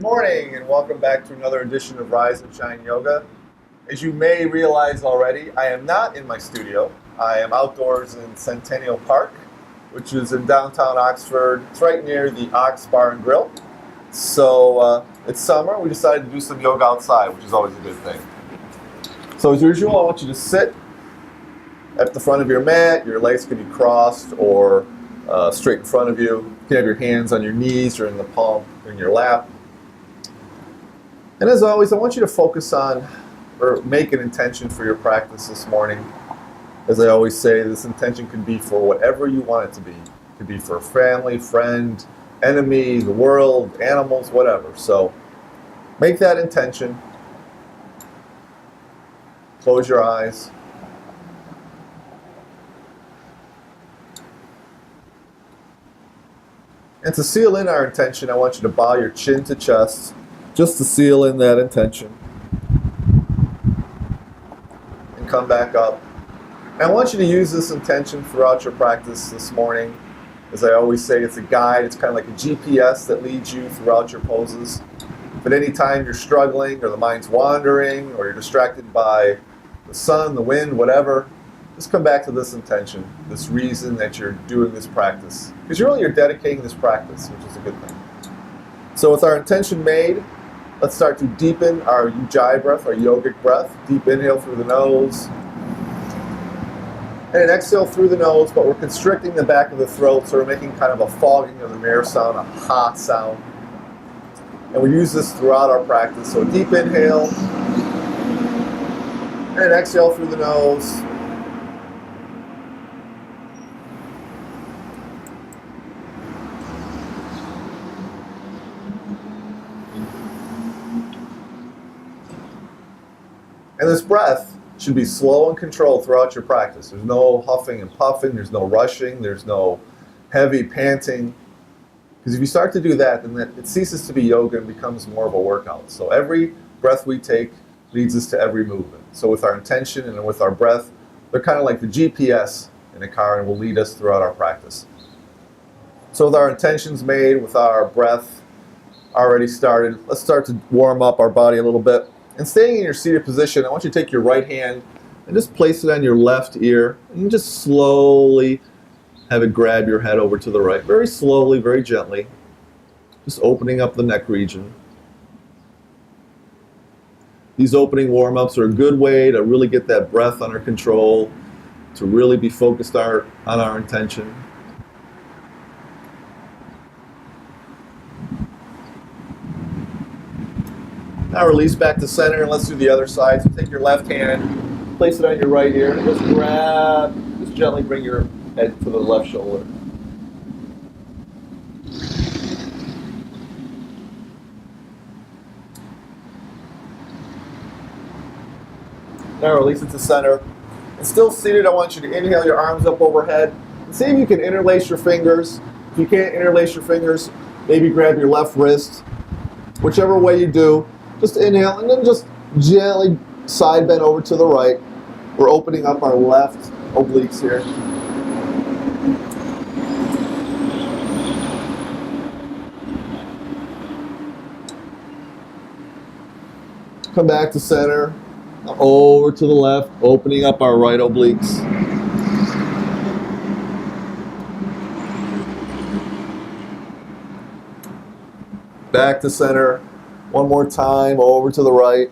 Good morning and welcome back to another edition of Rise and Shine Yoga. As you may realize already, I am not in my studio. I am outdoors in Centennial Park, which is in downtown Oxford. It's right near the Ox Bar and Grill. So it's summer. We decided to do some yoga outside, which is always a good thing. So as usual, I want you to sit at the front of your mat. Your legs can be crossed or straight in front of you. You can have your hands on your knees or in the palm in your lap. And as always, I want you to focus on or make an intention for your practice this morning. As I always say, this intention can be for whatever you want it to be. It could be for a family, friend, enemy, the world, animals, whatever. So make that intention. Close your eyes. And to seal in our intention, I want you to bow your chin to chest, just to seal in that intention. And come back up. And I want you to use this intention throughout your practice this morning. As I always say, it's a guide. It's kind of like a GPS that leads you throughout your poses. If at any time you're struggling or the mind's wandering or you're distracted by the sun, the wind, whatever, just come back to this intention, this reason that you're doing this practice. Because you're dedicating this practice, which is a good thing. So with our intention made, let's start to deepen our Ujjayi breath, our yogic breath. Deep inhale through the nose. And an exhale through the nose, but we're constricting the back of the throat, so we're making kind of a fogging of the mirror sound, a ha sound. And we use this throughout our practice. So deep inhale. And an exhale through the nose. And this breath should be slow and controlled throughout your practice. There's no huffing and puffing, there's no rushing, there's no heavy panting. Because if you start to do that, then it ceases to be yoga and becomes more of a workout. So every breath we take leads us to every movement. So with our intention and with our breath, they're kind of like the GPS in a car and will lead us throughout our practice. So with our intentions made, with our breath already started, let's start to warm up our body a little bit. And staying in your seated position, I want you to take your right hand and just place it on your left ear and just slowly have it grab your head over to the right. Very slowly, very gently. Just opening up the neck region. These opening warm-ups are a good way to really get that breath under control, to really be focused on our intention. Now release back to center, and let's do the other side. So take your left hand, place it on your right ear, and just gently bring your head to the left shoulder. Now release it to center. And still seated, I want you to inhale your arms up overhead. And see if you can interlace your fingers. If you can't interlace your fingers, maybe grab your left wrist. Whichever way you do, just inhale and then just gently side bend over to the right. We're opening up our left obliques here. Come back to center. Over to the left, opening up our right obliques. Back to center. One more time, over to the right.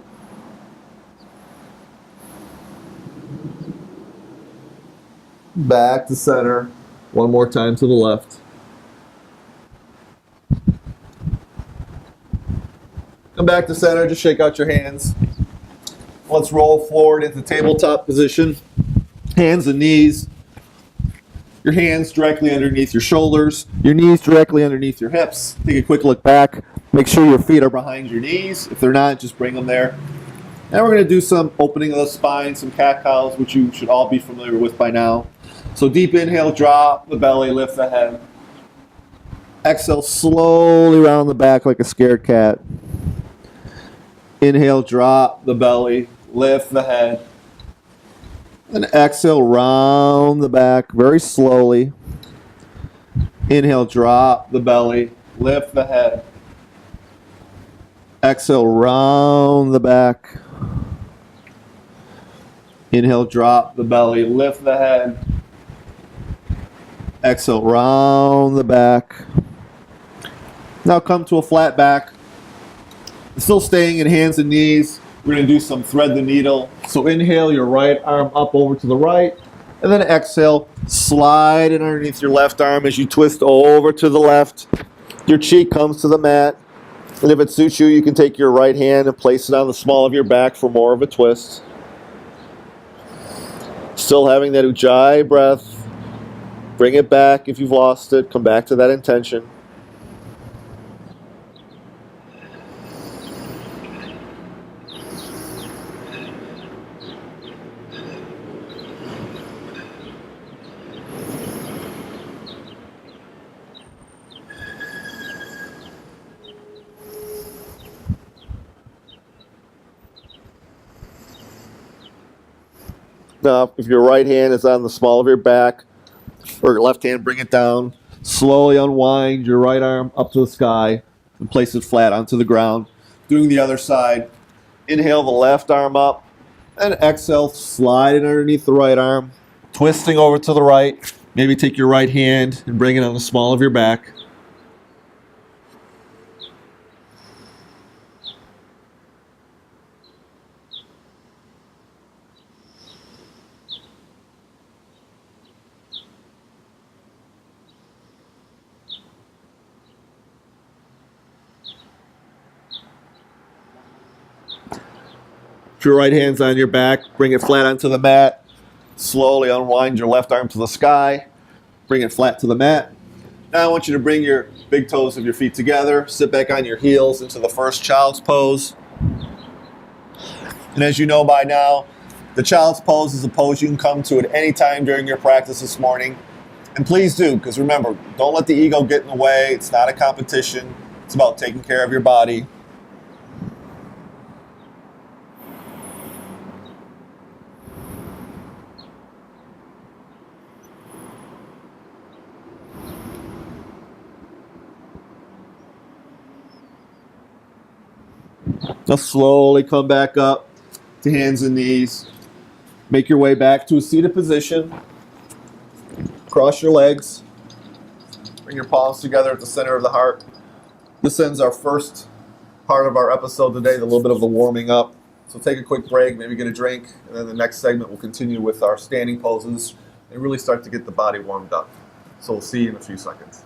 Back to center. One more time to the left. Come back to center, just shake out your hands. Let's roll forward into tabletop position. Hands and knees. Your hands directly underneath your shoulders. Your knees directly underneath your hips. Take a quick look back. Make sure your feet are behind your knees. If they're not, just bring them there. Now we're going to do some opening of the spine, some cat-cows, which you should all be familiar with by now. So deep inhale, drop the belly, lift the head. Exhale, slowly round the back like a scared cat. Inhale, drop the belly, lift the head. And exhale, round the back very slowly. Inhale, drop the belly, lift the head. Exhale, round the back. Inhale, drop the belly, lift the head. Exhale, round the back. Now come to a flat back. Still staying in hands and knees. We're going to do some thread the needle. So inhale, your right arm up over to the right. And then exhale, slide it underneath your left arm as you twist over to the left. Your cheek comes to the mat. And if it suits you, you can take your right hand and place it on the small of your back for more of a twist. Still having that Ujjayi breath. Bring it back if you've lost it. Come back to that intention. Now, if your right hand is on the small of your back, or your left hand, bring it down. Slowly unwind your right arm up to the sky and place it flat onto the ground. Doing the other side. Inhale the left arm up, and exhale, slide it underneath the right arm. Twisting over to the right. Maybe take your right hand and bring it on the small of your back. If your right hand's on your back, bring it flat onto the mat. Slowly unwind your left arm to the sky. Bring it flat to the mat. Now I want you to bring your big toes of your feet together. Sit back on your heels into the first child's pose. And as you know by now, the child's pose is a pose you can come to at any time during your practice this morning. And please do, because remember, don't let the ego get in the way. It's not a competition. It's about taking care of your body. Now slowly come back up to hands and knees. Make your way back to a seated position. Cross your legs. Bring your palms together at the center of the heart. This ends our first part of our episode today, a little bit of the warming up. So take a quick break, maybe get a drink, and then the next segment we'll continue with our standing poses and really start to get the body warmed up. So we'll see you in a few seconds.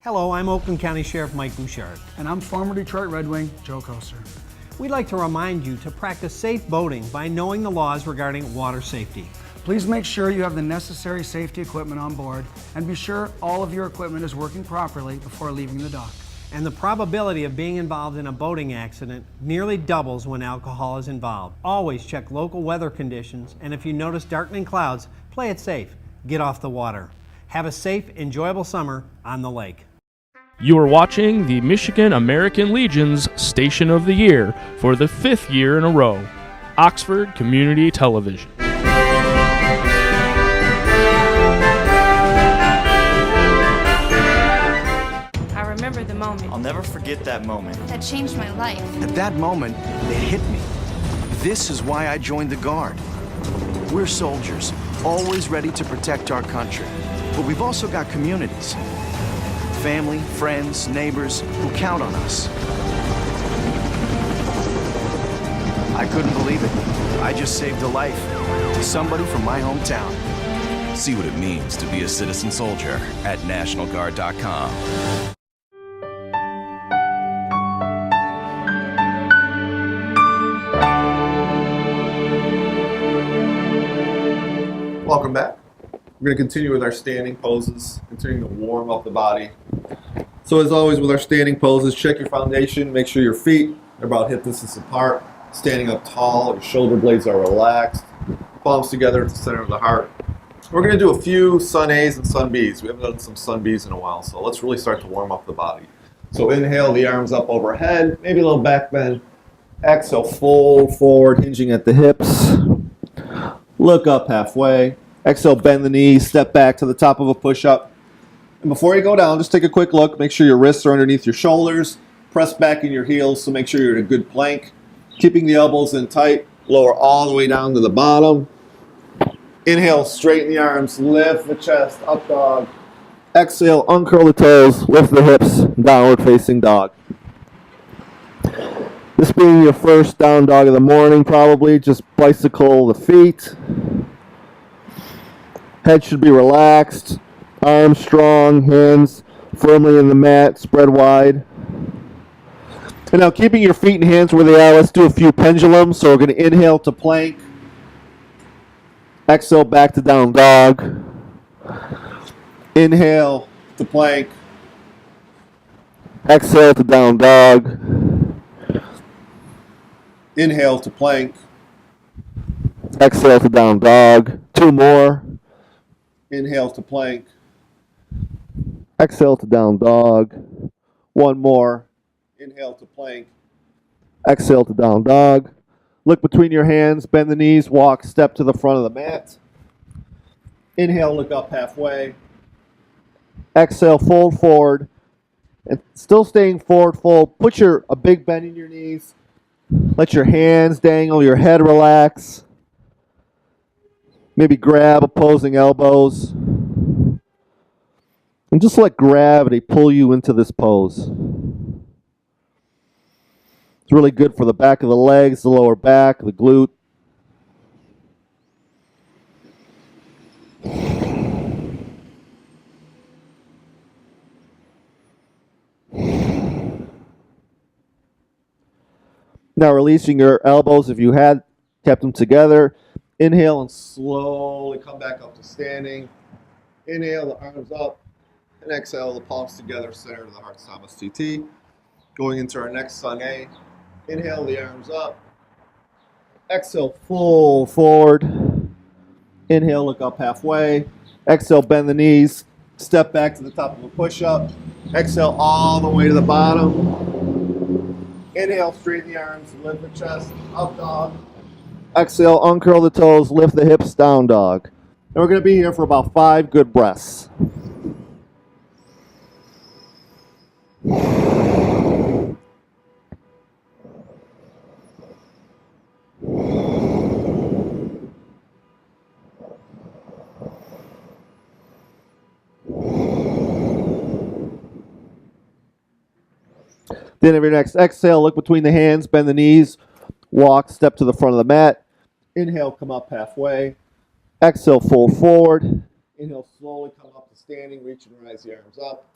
Hello, I'm Oakland County Sheriff Mike Bouchard. And I'm former Detroit Red Wing Joe Koster. We'd like to remind you to practice safe boating by knowing the laws regarding water safety. Please make sure you have the necessary safety equipment on board and be sure all of your equipment is working properly before leaving the dock. And the probability of being involved in a boating accident nearly doubles when alcohol is involved. Always check local weather conditions, and if you notice darkening clouds, play it safe. Get off the water. Have a safe, enjoyable summer on the lake. You are watching the Michigan American Legion's Station of the Year for the 5th year in a row, Oxford Community Television. I remember the moment. I'll never forget that moment. That changed my life. At that moment, it hit me. This is why I joined the Guard. We're soldiers, always ready to protect our country. But we've also got communities. family, friends, neighbors who count on us. I couldn't believe it. I just saved a life. Somebody from my hometown. See what it means to be a citizen soldier at NationalGuard.com. Welcome back. We're going to continue with our standing poses, continuing to warm up the body. So as always with our standing poses, check your foundation, make sure your feet are about hip distance apart, standing up tall, your shoulder blades are relaxed, palms together at the center of the heart. We're going to do a few sun A's and sun B's. We haven't done some sun B's in a while, so let's really start to warm up the body. So inhale, the arms up overhead, maybe a little back bend. Exhale, fold forward, hinging at the hips. Look up halfway. Exhale, bend the knees, step back to the top of a push-up. And before you go down, just take a quick look. Make sure your wrists are underneath your shoulders. Press back in your heels, so make sure you're in a good plank. Keeping the elbows in tight. Lower all the way down to the bottom. Inhale, straighten the arms, lift the chest, up dog. Exhale, uncurl the toes, lift the hips, downward facing dog. This being your first down dog of the morning, probably just bicycle the feet. Head should be relaxed, arms strong, hands firmly in the mat, spread wide. And now keeping your feet and hands where they are, let's do a few pendulums. So we're going to inhale to plank. Exhale back to down dog. Inhale to plank. Exhale to down dog. Inhale to plank. Exhale to down dog. Two more. Inhale to plank. Exhale to down dog. One more. Inhale to plank. Exhale to down dog. Look between your hands, bend the knees, walk, step to the front of the mat. Inhale, look up halfway. Exhale, fold forward. And still staying forward fold. Put a big bend in your knees. Let your hands dangle, your head relax. Maybe grab opposing elbows. And just let gravity pull you into this pose. It's really good for the back of the legs, the lower back, the glute. Now releasing your elbows if you had kept them together. Inhale and slowly come back up to standing. Inhale, the arms up. And exhale, the palms together, center of the heart, Thomas TT. Going into our next Sun A. Inhale, the arms up. Exhale, full forward. Inhale, look up halfway. Exhale, bend the knees. Step back to the top of a push-up. Exhale, all the way to the bottom. Inhale, straighten the arms, lift the chest, up dog. Exhale, uncurl the toes, lift the hips, down dog. And we're going to be here for about 5 good breaths. Then every next exhale, look between the hands, bend the knees, walk, step to the front of the mat. Inhale, come up halfway. Exhale, fold forward. Inhale, slowly come up to standing, reach and rise the arms up.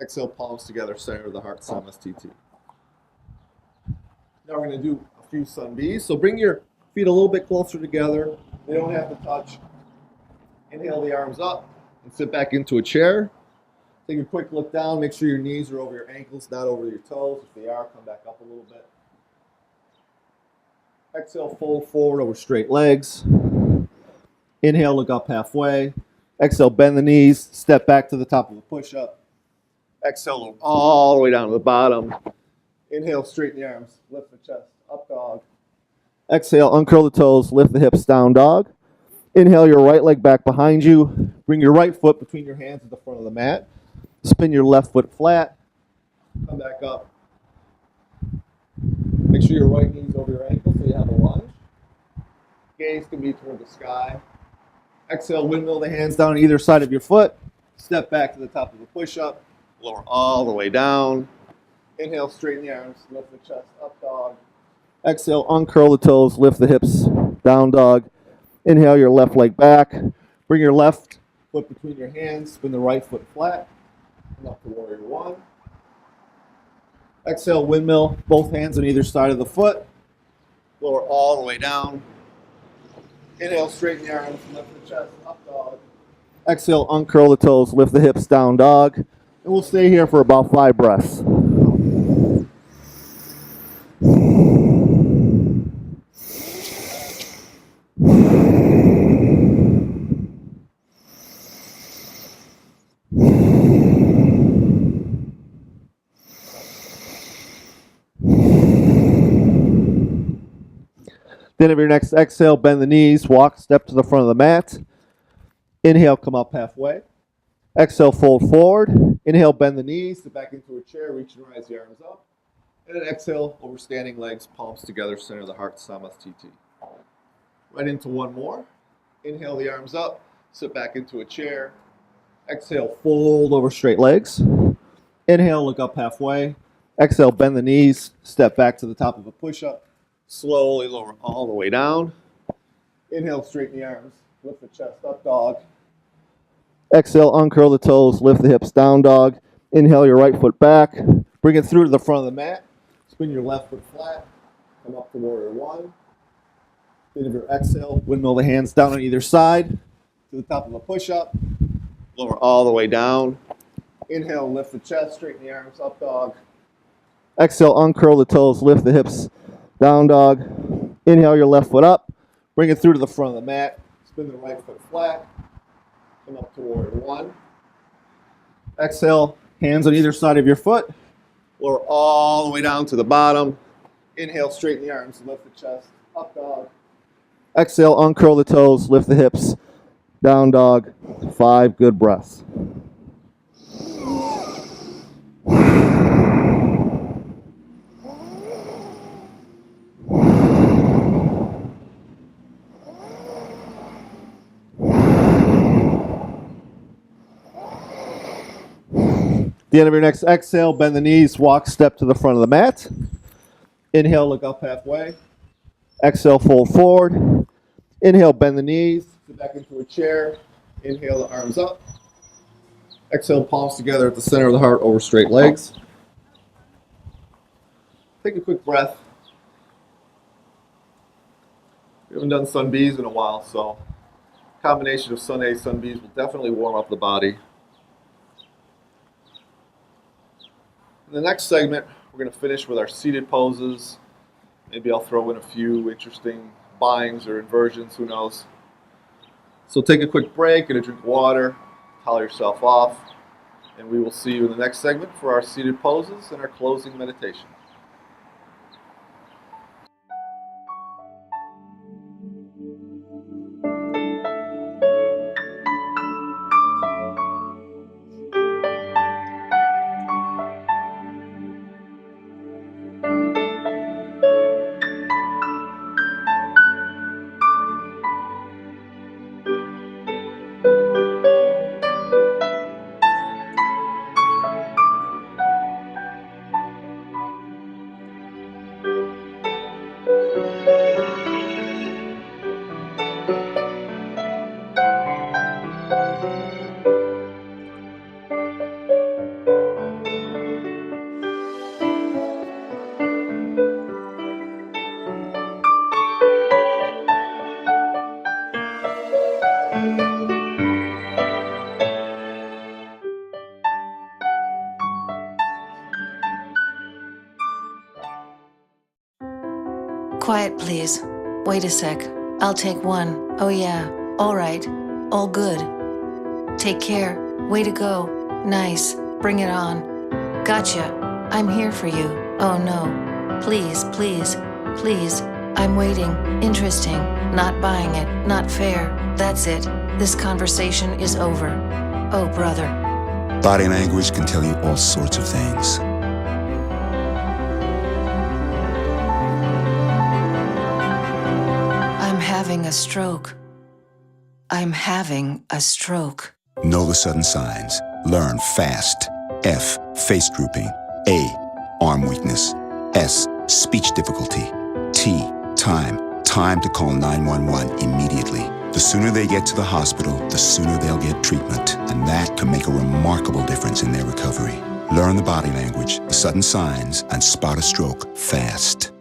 Exhale, palms together, center of the heart, Samas TT. Now we're going to do a few Sun Bs. So bring your feet a little bit closer together. They don't have to touch. Inhale the arms up and sit back into a chair. Take a quick look down. Make sure your knees are over your ankles, not over your toes. If they are, come back up a little bit. Exhale, fold forward over straight legs. Inhale, look up halfway. Exhale, bend the knees. Step back to the top of a push-up. Exhale, look all the way down to the bottom. Inhale, straighten the arms. Lift the chest. Up dog. Exhale, uncurl the toes. Lift the hips, down dog. Inhale, your right leg back behind you. Bring your right foot between your hands at the front of the mat. Spin your left foot flat. Come back up. Make sure your right knee's over your ankle so you have a lunge. Gaze can be toward the sky. Exhale, windmill the hands down either side of your foot. Step back to the top of the push-up. Lower all the way down. Inhale, straighten the arms, lift the chest, up dog. Exhale, uncurl the toes, lift the hips, down dog. Inhale your left leg back. Bring your left foot between your hands, spin the right foot flat. Come up to warrior one. Exhale, windmill, both hands on either side of the foot. Lower all the way down. Inhale, straighten the arms, lift the chest, up dog. Exhale, uncurl the toes, lift the hips, down dog. And we'll stay here for about 5 breaths. Then of your next exhale, bend the knees, walk, step to the front of the mat. Inhale, come up halfway. Exhale, fold forward. Inhale, bend the knees, sit back into a chair, reach and rise the arms up. And then exhale, over standing legs, palms together, center of the heart, Samasthiti. Right into one more. Inhale the arms up, sit back into a chair. Exhale, fold over straight legs. Inhale, look up halfway. Exhale, bend the knees, step back to the top of a push-up. Slowly lower all the way down. Inhale, straighten the arms, lift the chest, up dog. Exhale, uncurl the toes, lift the hips, down dog. Inhale your right foot back. Bring it through to the front of the mat. Spin your left foot flat. Come up to warrior one. Then of your exhale, windmill the hands down on either side to the top of a push-up. Lower all the way down. Inhale, lift the chest, straighten the arms, up dog. Exhale, uncurl the toes, lift the hips, down dog. Inhale your left foot up. Bring it through to the front of the mat. Spin the right foot flat. Come up to warrior one. Exhale, hands on either side of your foot. Lower all the way down to the bottom. Inhale, straighten the arms, lift the chest, up dog. Exhale, uncurl the toes, lift the hips, down dog. 5 good breaths. At the end of your next exhale, bend the knees, walk, step to the front of the mat. Inhale, look up halfway. Exhale, fold forward. Inhale, bend the knees, sit back into a chair. Inhale, the arms up. Exhale, palms together at the center of the heart over straight legs. Take a quick breath. We haven't done sun Bs in a while, so a combination of sun A, sun Bs will definitely warm up the body. In the next segment, we're going to finish with our seated poses. Maybe I'll throw in a few interesting binds or inversions, who knows. So take a quick break, get a drink of water, towel yourself off, and we will see you in the next segment for our seated poses and our closing meditation. Quiet, please. Wait a sec. I'll take one. Oh yeah. All right. All good. Take care. Way to go. Nice. Bring it on. Gotcha. I'm here for you. Oh no. Please, please, please. I'm waiting. Interesting. Not buying it. Not fair. That's it. This conversation is over. Oh, brother. Body language can tell you all sorts of things. Having a stroke. I'm having a stroke. Know the sudden signs. Learn fast. F. Face drooping. A. Arm weakness. S. Speech difficulty. T. Time to call 911 immediately. The sooner they get to the hospital, the sooner they'll get treatment, and that can make a remarkable difference in their recovery. Learn the body language, the sudden signs, and spot a stroke fast.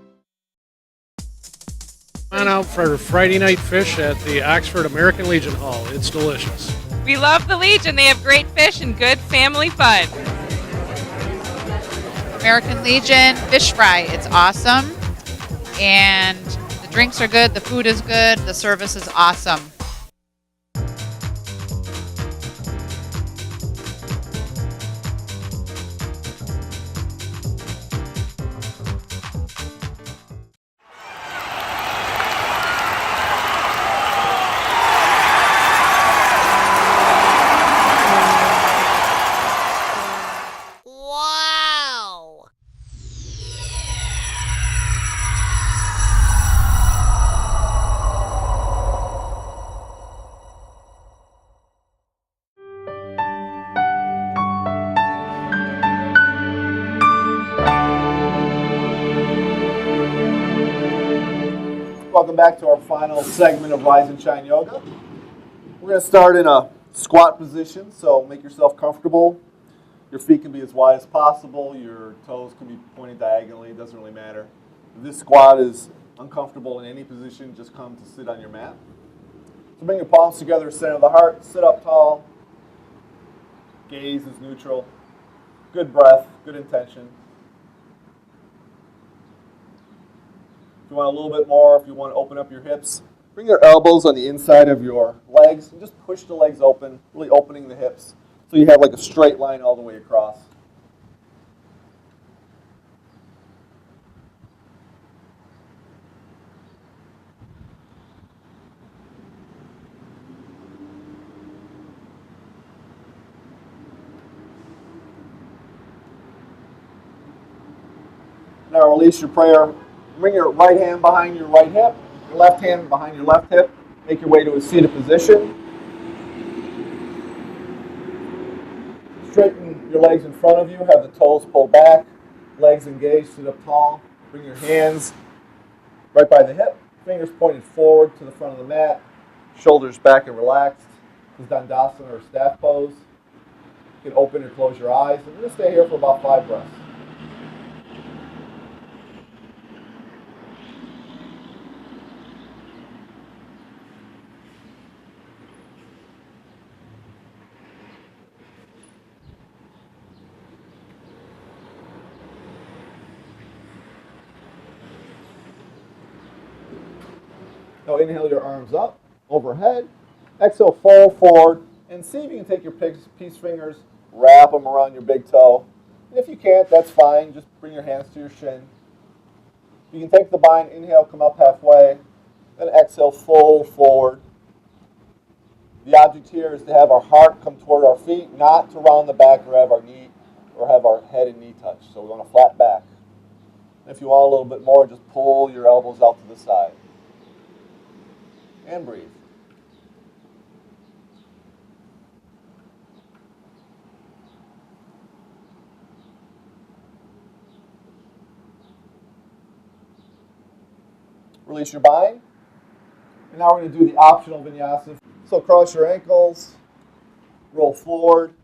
Come on out for Friday night fish at the Oxford American Legion Hall. It's delicious. We love the Legion. They have great fish and good family fun. American Legion fish fry. It's awesome. And the drinks are good, the food is good, the service is awesome. Welcome back to our final segment of Rise and Shine Yoga. We're going to start in a squat position, so make yourself comfortable. Your feet can be as wide as possible. Your toes can be pointed diagonally. It doesn't really matter. If this squat is uncomfortable in any position, just come to sit on your mat. So bring your palms together, center of the heart, sit up tall. Gaze is neutral. Good breath, good intention. If you want a little bit more, if you want to open up your hips, bring your elbows on the inside of your legs and just push the legs open, really opening the hips so you have like a straight line all the way across. Now release your prayer. Bring your right hand behind your right hip, your left hand behind your left hip. Make your way to a seated position. Straighten your legs in front of you. Have the toes pulled back, legs engaged, sit up tall. Bring your hands right by the hip, fingers pointed forward to the front of the mat, shoulders back and relaxed. This is Dandasana or staff pose. You can open or close your eyes. And we're going to stay here for about 5 breaths. Now inhale your arms up, overhead. Exhale, fold forward. And see if you can take your peace fingers, wrap them around your big toe. And if you can't, that's fine. Just bring your hands to your shin. You can take the bind, inhale, come up halfway. Then exhale, fold forward. The object here is to have our heart come toward our feet, not to round the back or have our knee or have our head and knee touch. So we want a flat back. And if you want a little bit more, just pull your elbows out to the side. And breathe. Release your bind. And now we're going to do the optional vinyasa. So cross your ankles, roll forward,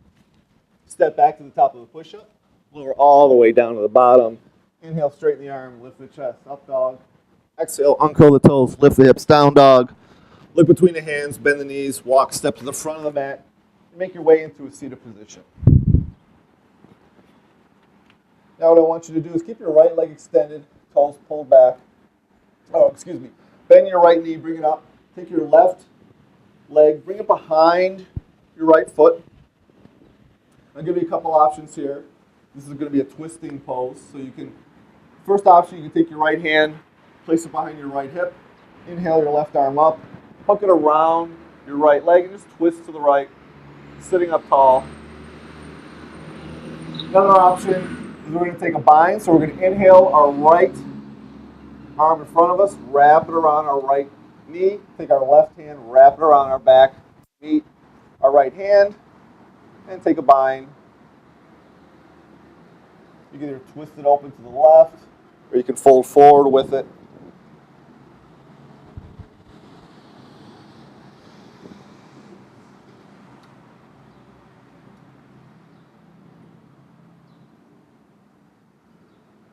step back to the top of the push-up, lower all the way down to the bottom. Inhale, straighten the arm, lift the chest, up dog. Exhale, uncurl the toes, lift the hips, down dog. Look between the hands, bend the knees, walk, step to the front of the mat, and make your way into a seated position. Now what I want you to do is keep your right leg extended, toes pulled back. Bend your right knee, bring it up. Take your left leg, bring it behind your right foot. I'll give you a couple options here. This is going to be a twisting pose. So you can, first option, you can take your right hand, place it behind your right hip. Inhale your left arm up. Hook it around your right leg and just twist to the right, sitting up tall. Another option is we're going to take a bind. So we're going to inhale our right arm in front of us, wrap it around our right knee, take our left hand, wrap it around our back, meet our right hand, and take a bind. You can either twist it open to the left, or you can fold forward with it.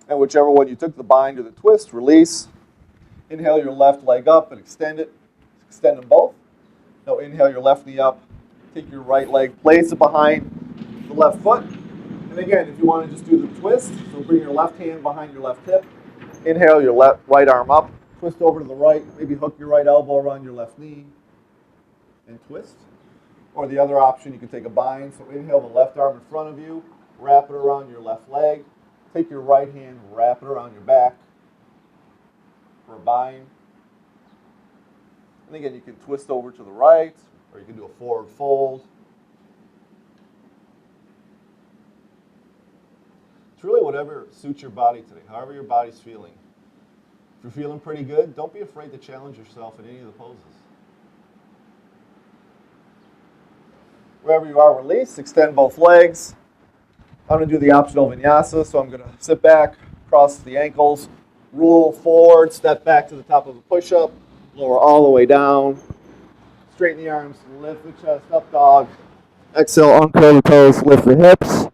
And whichever one you took, the bind or the twist, release. Inhale your left leg up and extend it. Extend them both. Now inhale your left knee up. Take your right leg, place it behind the left foot. And again, if you want to just do the twist, so bring your left hand behind your left hip. Inhale your right arm up. Twist over to the right. Maybe hook your right elbow around your left knee and twist. Or the other option, you can take a bind. So inhale the left arm in front of you. Wrap it around your left leg. Take your right hand, wrap it around your back for a bind. And again, you can twist over to the right, or you can do a forward fold. It's really whatever suits your body today, however your body's feeling. If you're feeling pretty good, don't be afraid to challenge yourself in any of the poses. Wherever you are, release, extend both legs. I'm going to do the optional vinyasa, so I'm going to sit back, cross the ankles, roll forward, step back to the top of a push-up, lower all the way down, straighten the arms, lift the chest, up dog. Exhale, uncurl the toes, lift the hips,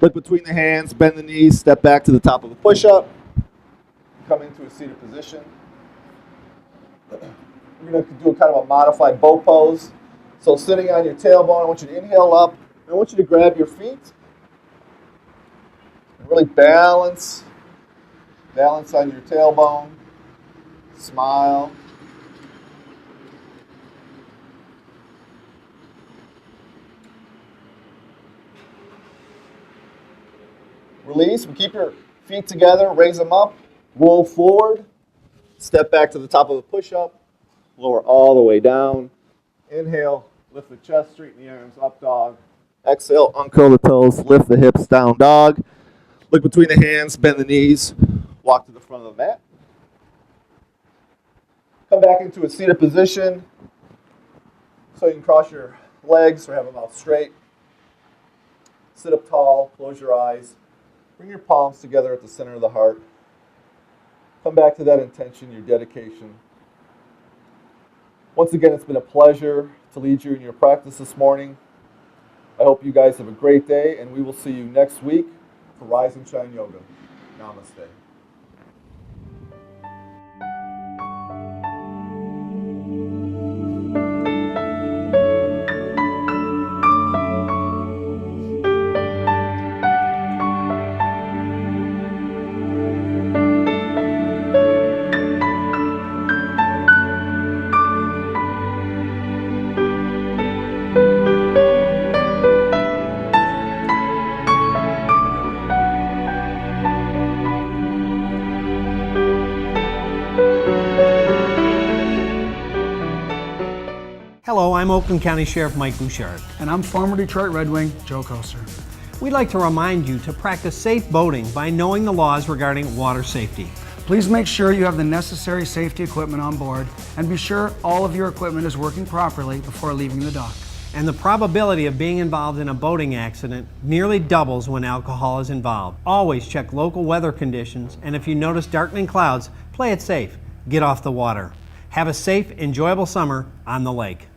look between the hands, bend the knees, step back to the top of a push-up, come into a seated position. We're going to do kind of a modified bow pose. So sitting on your tailbone, I want you to inhale up, I want you to grab your feet. Really balance on your tailbone, smile. Release, we keep your feet together, raise them up, roll forward, step back to the top of the push-up, lower all the way down. Inhale, lift the chest, straighten the arms, up dog. Exhale, uncurl the toes, lift the hips, down dog. Look between the hands, bend the knees, walk to the front of the mat. Come back into a seated position so you can cross your legs or have them out straight. Sit up tall, close your eyes. Bring your palms together at the center of the heart. Come back to that intention, your dedication. Once again, it's been a pleasure to lead you in your practice this morning. I hope you guys have a great day, and we will see you next week for Rise and Shine Yoga. Namaste. Hello, I'm Oakland County Sheriff Mike Bouchard. And I'm former Detroit Red Wing Joe Koser. We'd like to remind you to practice safe boating by knowing the laws regarding water safety. Please make sure you have the necessary safety equipment on board and be sure all of your equipment is working properly before leaving the dock. And the probability of being involved in a boating accident nearly doubles when alcohol is involved. Always check local weather conditions, and if you notice darkening clouds, play it safe. Get off the water. Have a safe, enjoyable summer on the lake.